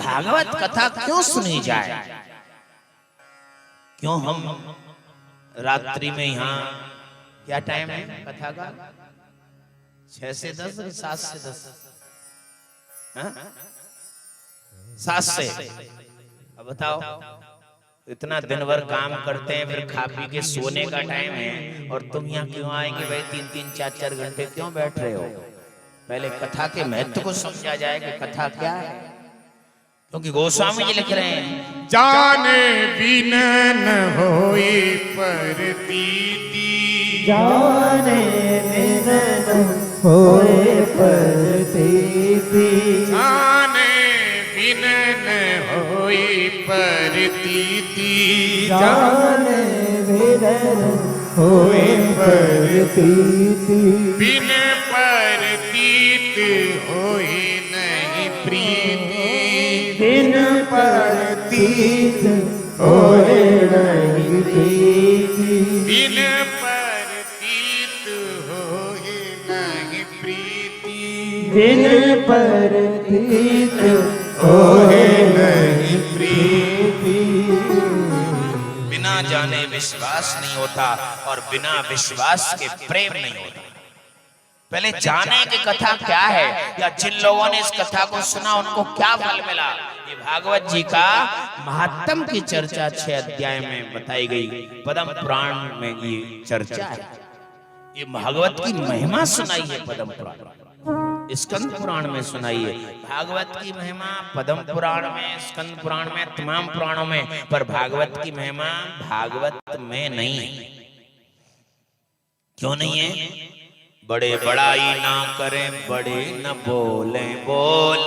भागवत कथा क्यों सुनी जाए, क्यों हम रात्रि में यहाँ, क्या टाइम है कथा का, 6 से 10, 7 से 10, 7 से, अब बताओ, इतना दिन भर काम करते हैं, फिर खा पी के सोने का टाइम है, और तुम यहाँ क्यों आएंगे भाई, 3-3, 4-4 घंटे क्यों बैठ रहे हो। पहले कथा के महत्व को समझा जाए कि कथा क्या है, क्योंकि गोस्वामी जी लिख रहे हैं, जाने बिना न होए प्रतीति, जाने बिना न होए प्रतीति, जाने बिना न होए प्रतीति, जाने बिना न होए प्रतीति, बिन प्रतीत होए नहीं प्रीति, बिन प्रतीत होए नहीं प्रीति, बिन प्रतीत होए नहीं प्रीति, बिन प्रतीत होए नहीं प्रीति। बिना जाने विश्वास नहीं होता और बिना विश्वास के प्रेम नहीं होता। पहले जाने की कथा क्या है, या जिन लोगों ने इस कथा को सुना उनको क्या फल मिला, ये भागवत जी का महात्म की चर्चा 6 अध्याय में बताई गई। पद्म पुराण में ये चर्चा है, ये भागवत की महिमा सुनाई है पद्म पुराण, स्कंद पुराण में सुनाई है। भागवत की महिमा पद्म पुराण में, स्कंद पुराण में, तमाम पुराणों में, पर भागवत की महिमा भागवत में नहीं है। क्यों नहीं है? बड़े बड़ाई ना करें, बड़े न बोले बोल,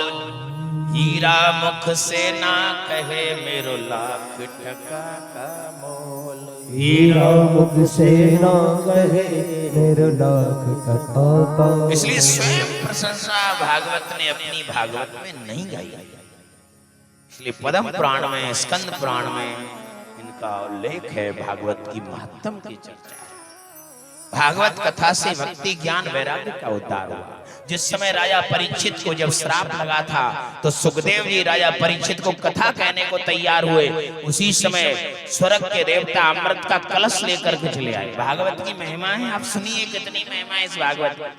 हीरा मुख से ना कहे मेरो लाख टका का मोल, हीरा मुख से ना कहे मेरो लाख टका का। इसलिए स्वयं प्रशंसा भागवत ने अपनी भागवत में नहीं गाई, इसलिए पद्म पुराण में, स्कंद पुराण में इनका उल्लेख है, भागवत की महत्तम की चर्चा है। भागवत कथा से भक्ति ज्ञान वैराग्य का उद्धार हुआ। जिस समय राजा परीक्षित को जब श्राप लगा था, तो सुखदेव जी राजा परीक्षित को कथा कहने को तैयार हुए। उसी समय स्वर्ग के देवता अमृत का कलश लेकर के चले आए। भागवत की महिमा है, आप सुनिए कितनी महिमा है इस भागवत में।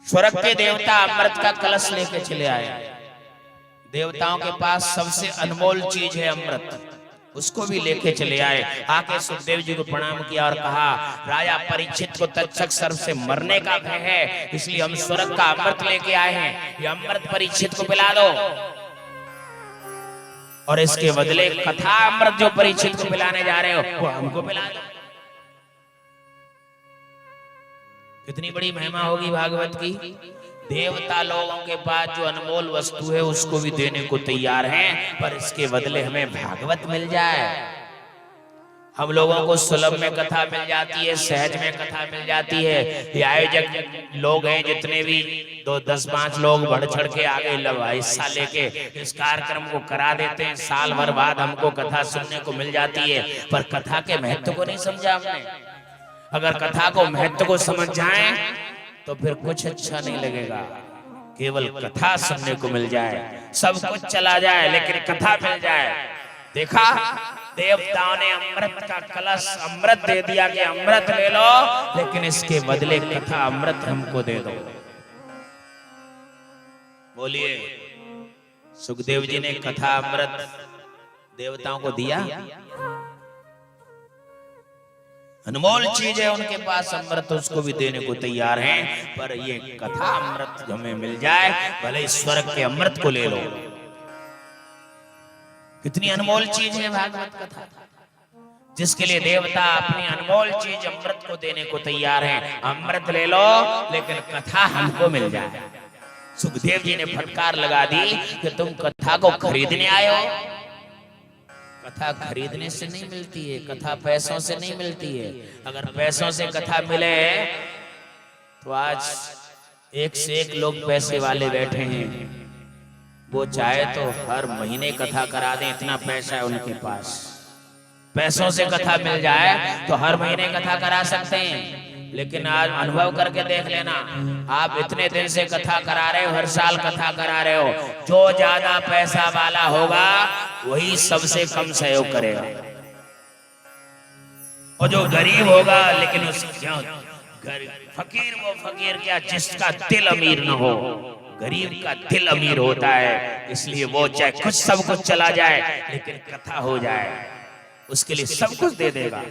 स्वर्ग के देवता अमृत का कलश लेकर चले आए। देवताओं के पास सबसे अनमोल चीज है अमृत, उसको भी लेके चले आए। आके सुखदेव जी को प्रणाम किया और कहा, राजा परीक्षित को तक्षक सर्प से मरने का भय है, इसलिए हम स्वर्ग का अमृत लेके आए हैं, ये अमृत परीक्षित को पिला दो, और इसके बदले कथा अमृत जो परीक्षित को पिलाने जा रहे हो वो हमको पिला दो। कितनी बड़ी महिमा होगी भागवत की। देवता लोगों के पास जो अनमोल वस्तु है उसको भी देने को तैयार हैं, पर इसके बदले हमें भागवत मिल जाए। हम लोगों को सुलभ में कथा मिल जाती है, सहज में कथा मिल जाती है। ये आयोजक लोग हैं जितने भी, 10-5 लोग बढ़ चढ़ के आगे हिस्सा लेके इस कार्यक्रम को करा देते हैं। साल भर बाद हमको कथा सुनने को मिल जाती है, पर कथा के महत्व को नहीं समझा हमने। अगर कथा को महत्व को समझ जाए तो फिर कुछ अच्छा नहीं लगेगा। केवल कथा सुनने को मिल जाए, सब कुछ चला जाए लेकिन कथा मिल जाए। देखा, देवताओं ने अमृत का कलश अमृत दे दिया कि अमृत ले लो, लेकिन इसके बदले कथा अमृत हमको दे दो। बोलिए, सुखदेव जी ने कथा अमृत देवताओं को दिया। अनमोल चीज है उनके पास अमृत, उसको भी देने को तैयार हैं, पर ये कथा अमृत हमें मिल जाए, भले स्वर्ग के अमृत को ले लो। कितनी अनमोल चीज है भागवत कथा, जिसके लिए देवता अपनी अनमोल चीज अमृत को देने को तैयार हैं। अमृत ले लो लेकिन कथा हमको मिल जाए। सुखदेव जी ने फटकार लगा दी कि तुम कथा को खरीदने आए हो। कथा खरीदने से नहीं मिलती है, कथा पैसों से नहीं मिलती है। अगर पैसों से कथा मिले तो आज 1 से 1 लोग पैसे वाले बैठे हैं, वो चाहे तो हर महीने कथा करा दें, इतना पैसा है उनके पास। पैसों से कथा मिल जाए तो हर महीने कथा करा सकते हैं, लेकिन आज अनुभव करके देख लेना, आप इतने दिन से कथा करा रहे हो, हर साल कथा करा रहे हो, जो ज्यादा पैसा वाला होगा वही सबसे कम सहयोग करेगा, और जो गरीब होगा लेकिन फकीर, वो फकीर क्या जिसका दिल अमीर न हो, गरीब का दिल अमीर होता है, इसलिए वो चाहे कुछ सब कुछ चला जाए लेकिन कथा हो जाए उसके लिए सब कुछ दे देगा।